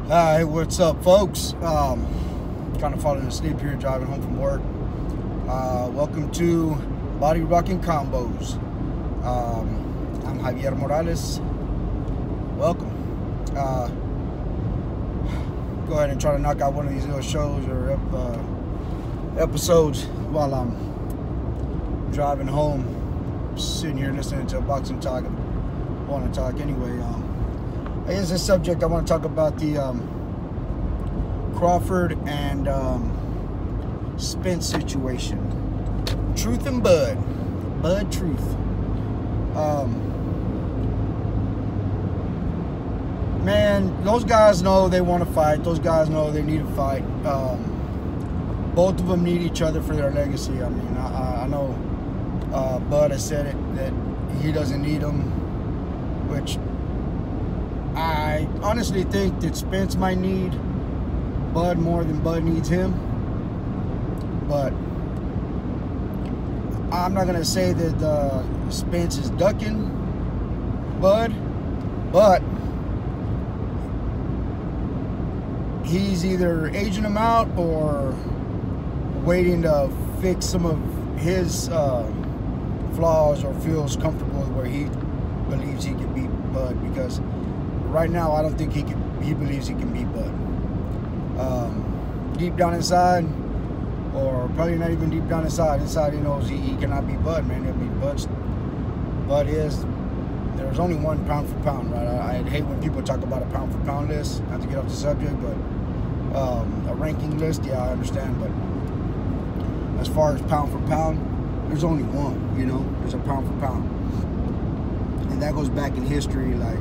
Hi, what's up, folks? Kind of falling asleep here, driving home from work. Welcome to Body Rocking Combos. I'm Javier Morales. Welcome. Go ahead and try to knock out one of these little shows or episodes while I'm driving home, sitting here listening to a boxing talk. I want to talk anyway. I guess this subject I want to talk about the Crawford and Spence situation. Truth and Bud Truth. Man, those guys know they want to fight. Those guys know they need to fight. Both of them need each other for their legacy. I mean, I know Bud has said it that he doesn't need them, which I honestly think that Spence might need Bud more than Bud needs him. But I'm not going to say that Spence is ducking Bud, but he's either aging him out or waiting to fix some of his flaws or feels comfortable where he believes he can beat Bud, because right now I don't think he believes he can beat Bud. Deep down inside, or probably not even deep down inside he knows he cannot beat Bud, man. I mean, Bud is, there's only one pound for pound, right? I hate when people talk about a pound for pound list, not to get off the subject, but a ranking list, yeah, I understand, but as far as pound for pound, there's only one, you know? There's a pound for pound. And that goes back in history, like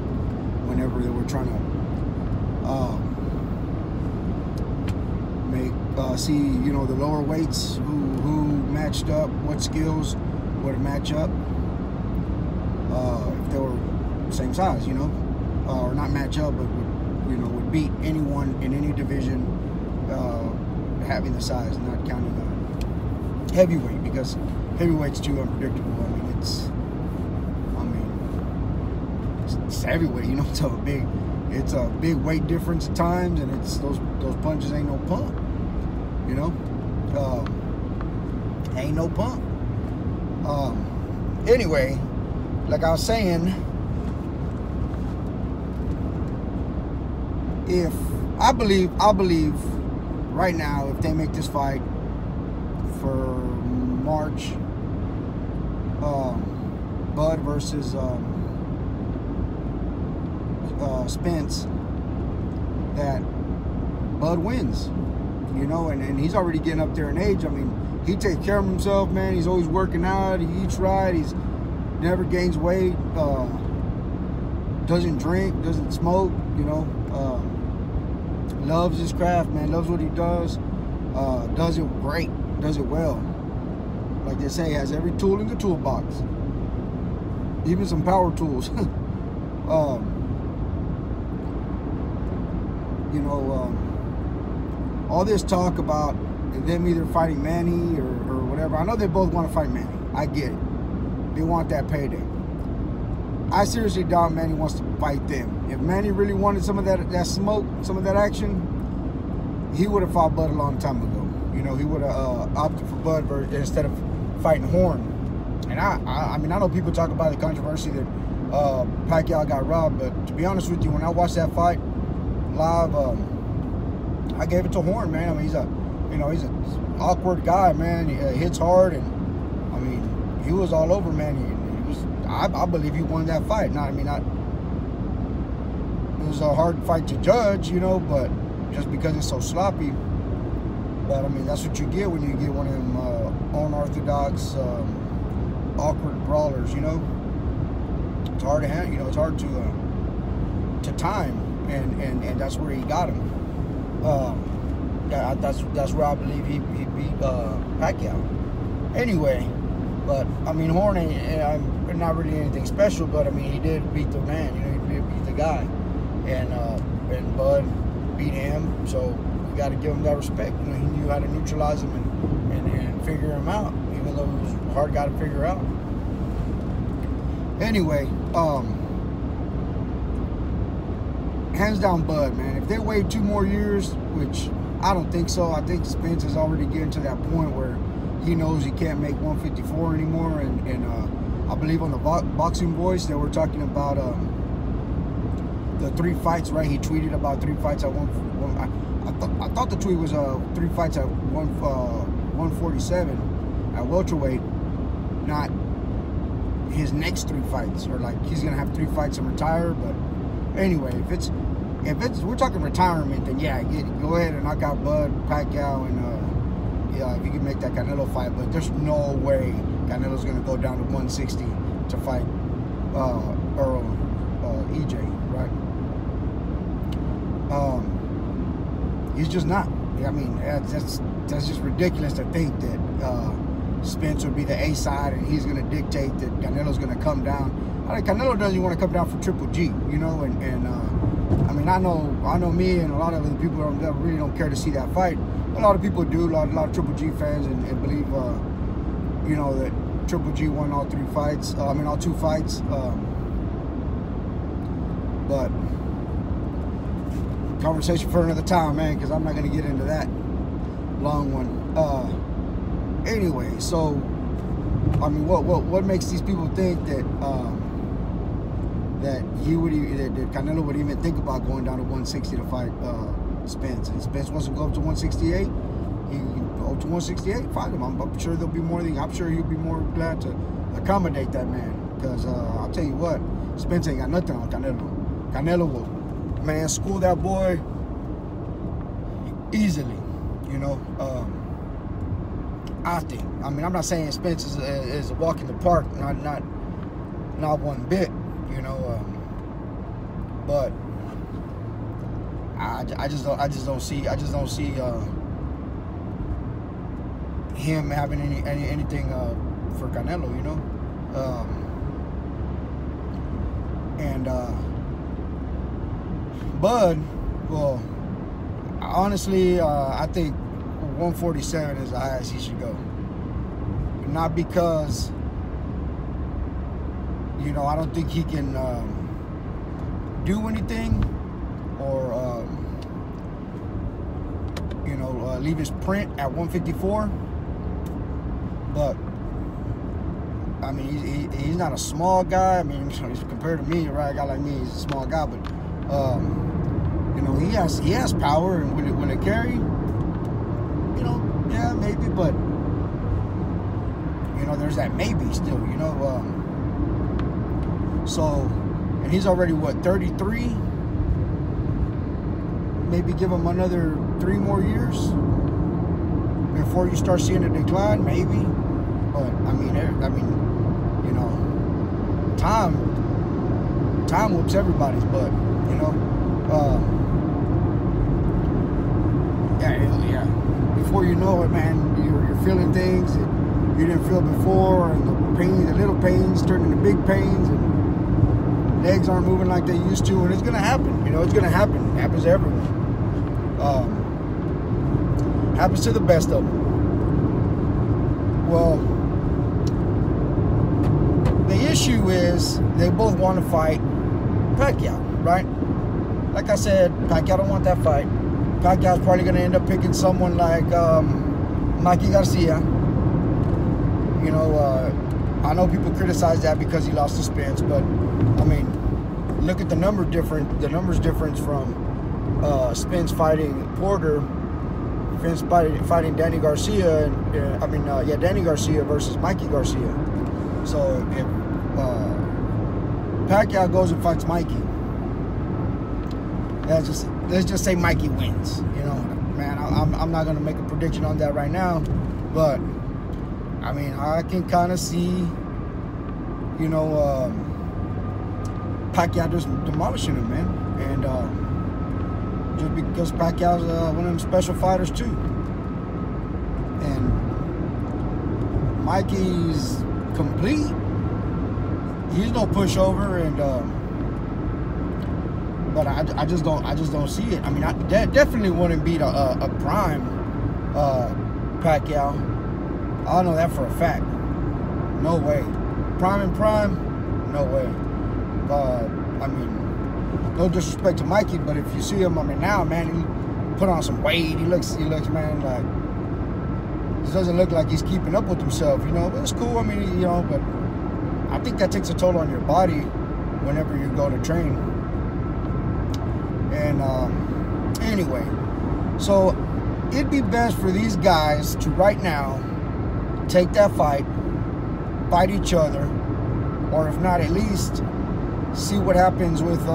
whenever they were trying to see, you know, the lower weights who matched up, what skills would match up if they were the same size, you know, or not match up, but would beat anyone in any division having the size, not counting heavyweight, because heavyweight's too unpredictable. I mean, it's heavyweight, you know. It's a big weight difference at times, and it's those punches ain't no pump, you know. Ain't no pump. Anyway, like I was saying, if I believe right now, if they make this fight for March, Bud versus Spence, that Bud wins, you know, and he's already getting up there in age. I mean, he takes care of himself, man. He's always working out. He eats right. He's never gains weight. Doesn't drink. Doesn't smoke. You know, loves his craft, man. Loves what he does. Does it great. Does it well. Like they say, has every tool in the toolbox. Even some power tools. You know, all this talk about them either fighting Manny or whatever. I know they both want to fight Manny. I get it. They want that payday. I seriously doubt Manny wants to fight them. If Manny really wanted some of that smoke, some of that action, he would have fought Bud a long time ago. You know, he would have opted for Bud instead of fighting Horn. And I mean, I know people talk about the controversy that Pacquiao got robbed, but to be honest with you, when I watched that fight live, I gave it to Horn, man. I mean, he's an awkward guy, man. He hits hard, and I mean, he was all over, man. I believe he won that fight. It was a hard fight to judge, you know, but just because it's so sloppy. But I mean, that's what you get when you get one of them unorthodox, awkward brawlers, you know. It's hard to handle, you know. It's hard to time, and that's where he got him. That's where I believe he beat Pacquiao. Anyway, but I mean, Horn ain't not really anything special, but I mean, he did beat the man. You know, he did beat the guy, and Bud beat him. So you got to give him that respect. You know, he knew how to neutralize him and figure him out, even though it was a hard guy to figure out. Anyway, hands down Bud, man. If they wait 2 more years, which I don't think so. I think Spence is already getting to that point where he knows he can't make 154 anymore. And I believe on the Boxing Voice they were talking about the 3 fights, right? He tweeted about 3 fights at I thought the tweet was 3 fights at 147 at welterweight, not his next 3 fights, or like he's gonna have 3 fights and retire. But anyway, if it's we're talking retirement, then yeah, go ahead and knock out Bud, Pacquiao, and yeah, if you can make that Canelo fight. But there's no way Canelo's gonna go down to 160 to fight EJ, right? He's just not. I mean, that's just ridiculous to think that Spence would be the A side and he's gonna dictate that Canelo's gonna come down. I mean, Canelo doesn't want to come down for Triple G, you know, and I mean, I know me and a lot of other people that really don't care to see that fight. A lot of people do, a lot of Triple G fans, and believe, you know, that Triple G won all 3 fights. I mean, all 2 fights. But conversation for another time, man, because I'm not going to get into that long one. Anyway, so I mean, what makes these people think that that Canelo would even think about going down to 160 to fight Spence? And Spence wants to go up to 168. He can go to 168, fight him. I'm sure there'll be more than. I'm sure he'll be more glad to accommodate that man. Because I'll tell you what, Spence ain't got nothing on Canelo. Canelo will, man, school that boy easily. You know. I think. I mean, I'm not saying Spence is a walk in the park. Not one bit. You know. But I just don't see him having anything for Canelo, you know. Bud, well, honestly, I think 147 is the highest he should go. Not because, you know, I don't think he can do anything or you know, leave his print at 154. But I mean, he's not a small guy. I mean, compared to me, right? A guy like me, he's a small guy, but you know, he has power, and will it carry? You know, yeah, maybe, but you know, there's that maybe still, you know. So, and he's already what, 33? Maybe give him another 3 more years before you start seeing a decline, maybe. But I mean, you know, time whoops everybody's butt, you know. Yeah. Before you know it, man, you're feeling things that you didn't feel before, and the pain, the little pains turn into big pains, and legs aren't moving like they used to, and it's gonna happen. You know, it's gonna happen. It happens to everyone. Happens to the best of them. Well, the issue is they both want to fight Pacquiao, right? Like I said, Pacquiao don't want that fight. Pacquiao's probably going to end up picking someone like Mikey Garcia. You know, I know people criticize that because he lost to Spence, but I mean, look at the numbers difference from Spence fighting Porter, Spence fighting Danny Garcia, and Danny Garcia versus Mikey Garcia. So if Pacquiao goes and fights Mikey, let's just say Mikey wins. You know, man, I'm not gonna make a prediction on that right now, but I mean, I can kind of see, you know, Pacquiao just demolishing him, man, and just because Pacquiao's one of them special fighters too, and Mikey's complete. He's no pushover, and but I just don't see it. I mean, I definitely wouldn't beat a prime Pacquiao. I know that for a fact. No way. Prime, no way. I mean, no disrespect to Mikey, but if you see him, I mean, now, man, he put on some weight. He looks, man, like, he doesn't look like he's keeping up with himself, you know. But it's cool. I mean, you know, but I think that takes a toll on your body whenever you go to train. And anyway, so it'd be best for these guys to right now take that fight each other, or if not, at least see what happens with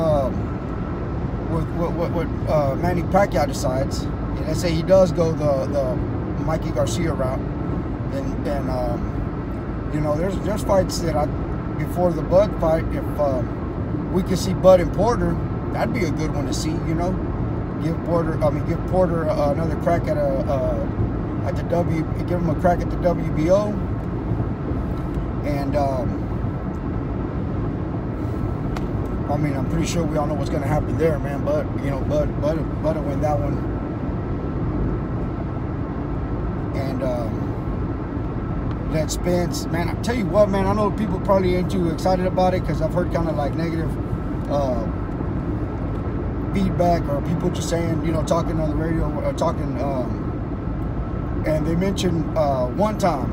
Manny Pacquiao decides. And let's say he does go the Mikey Garcia route, then you know, there's fights that before the Bud fight, if we could see Bud and Porter, that'd be a good one to see. You know, give Porter another crack at give him a crack at the WBO, and I mean, I'm pretty sure we all know what's gonna happen there, man. But you know, Bud will win that one, and let Spence, man. I tell you what, man. I know people probably ain't too excited about it because I've heard kind of like negative feedback, or people just saying, you know, talking on the radio, or talking, and they mentioned one time,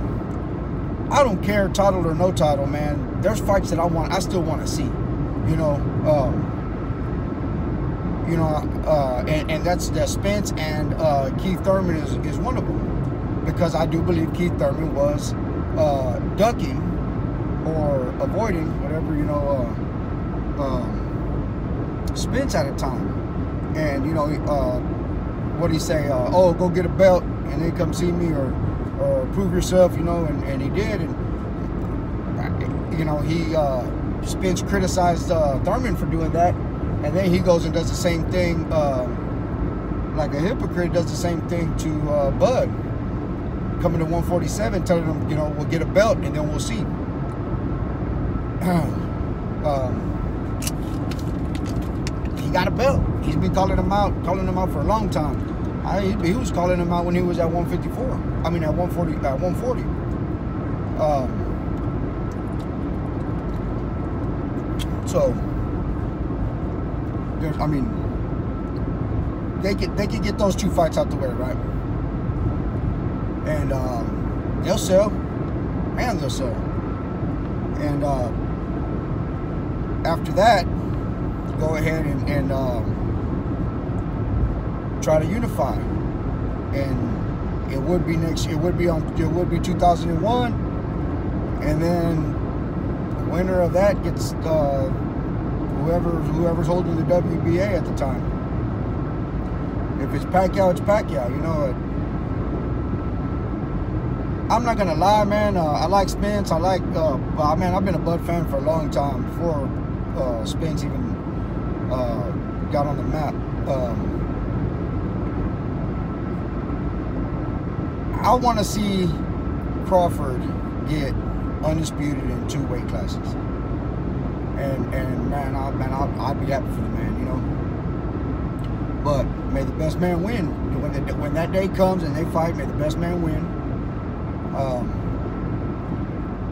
I don't care, title or no title, man. There's fights that I still want to see, you know, and that's Spence and Keith Thurman is one of them, because I do believe Keith Thurman was ducking or avoiding whatever, you know, Spence at a time. And you know, what do you say? Oh, go get a belt and then come see me, or prove yourself, you know. And he did, and you know, Spence criticized Thurman for doing that, and then he goes and does the same thing, like a hypocrite does the same thing to Bud, coming to 147, telling him, you know, we'll get a belt and then we'll see. He got a belt. He's been calling him out for a long time. He was calling him out when he was at 154. I mean, at 140. So, I mean, they could get those two fights out the way, right? And they'll sell. Man, they'll sell. And after that, go ahead and try to unify. And it would be 2001, and then the winner of that gets whoever's holding the WBA at the time. If it's Pacquiao, it's Pacquiao, you know. I'm not gonna lie, man. I like Spence. I like, man, I've been a Bud fan for a long time, before Spence even got on the map. I want to see Crawford get undisputed in 2 weight classes, and man, I'd be happy for the man, you know. But may the best man win. When that day comes and they fight, may the best man win.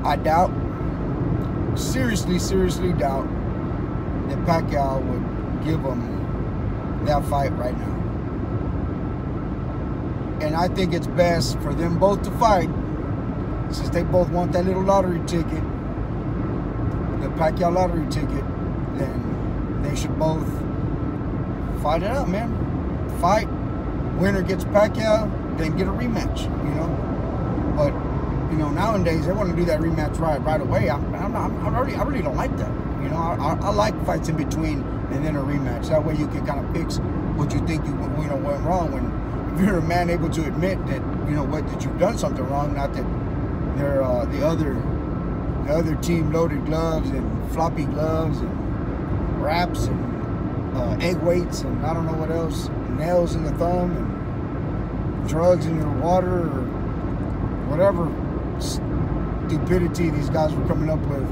I doubt, seriously doubt that Pacquiao would give him that fight right now. And I think it's best for them both to fight, since they both want that little lottery ticket, the Pacquiao lottery ticket. Then they should both fight it out, man. Fight, winner gets Pacquiao, then get a rematch, you know. But you know, nowadays they want to do that rematch right away. I really don't like that. You know, I like fights in between and then a rematch. That way you can kind of fix what you think you know went wrong. When if you're a man able to admit that, you know what, that you've done something wrong, not that they're the other team loaded gloves and floppy gloves and wraps and egg weights and I don't know what else, nails in the thumb and drugs in your water, or whatever stupidity these guys were coming up with,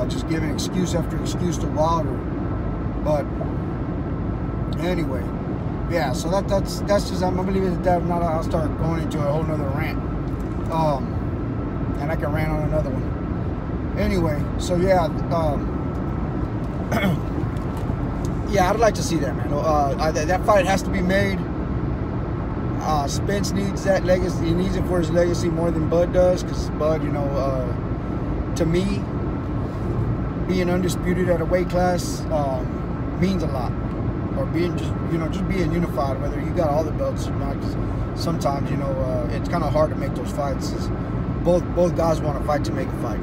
just giving excuse after excuse to Wilder. But anyway, yeah. So that's just, I'm gonna leave it at that. If not, I'll start going into a whole nother rant, and I can rant on another one. Anyway, so yeah, Yeah, I'd like to see that, man. That fight has to be made. Spence needs that legacy. He needs it for his legacy more than Bud does, because Bud, you know, to me, being undisputed at a weight class means a lot. Or being just being unified, whether you got all the belts or not. 'Cause sometimes, you know, it's kind of hard to make those fights. Both guys want to fight to make a fight,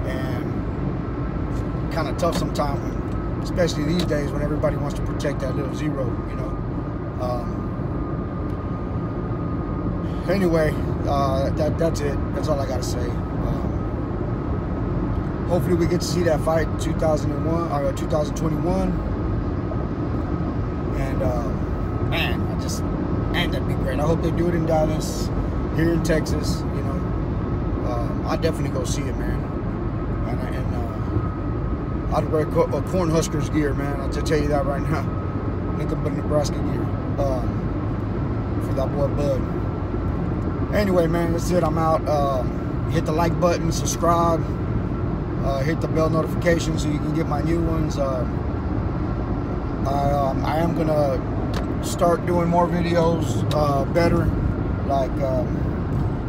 and kind of tough sometimes, especially these days when everybody wants to protect that little zero, you know. Anyway, that's it. That's all I gotta say. Hopefully we get to see that fight in 2021. And man, that'd be great. I hope they do it in Dallas, here in Texas. You know, I'd definitely go see it, man. And I'd wear Cornhuskers gear, man. I'll tell you that right now. Nothing but Nebraska gear for that boy Bud. Anyway, man, that's it. I'm out. Hit the like button, subscribe, hit the bell notification so you can get my new ones. I am gonna start doing more videos, better, like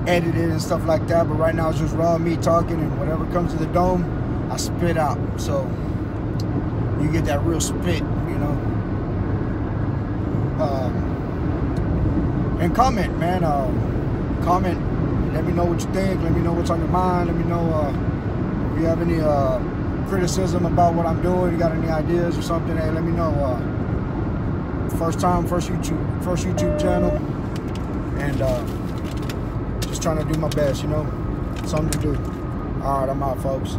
edited and stuff like that. But right now it's just raw me talking, and whatever comes to the dome, I spit out. So you get that real spit, you know. And comment, man. Comment. Let me know what you think. Let me know what's on your mind. Let me know if you have any criticism about what I'm doing. You got any ideas or something? Hey, let me know. First YouTube channel, and just trying to do my best, you know. Something to do. All right, I'm out, folks.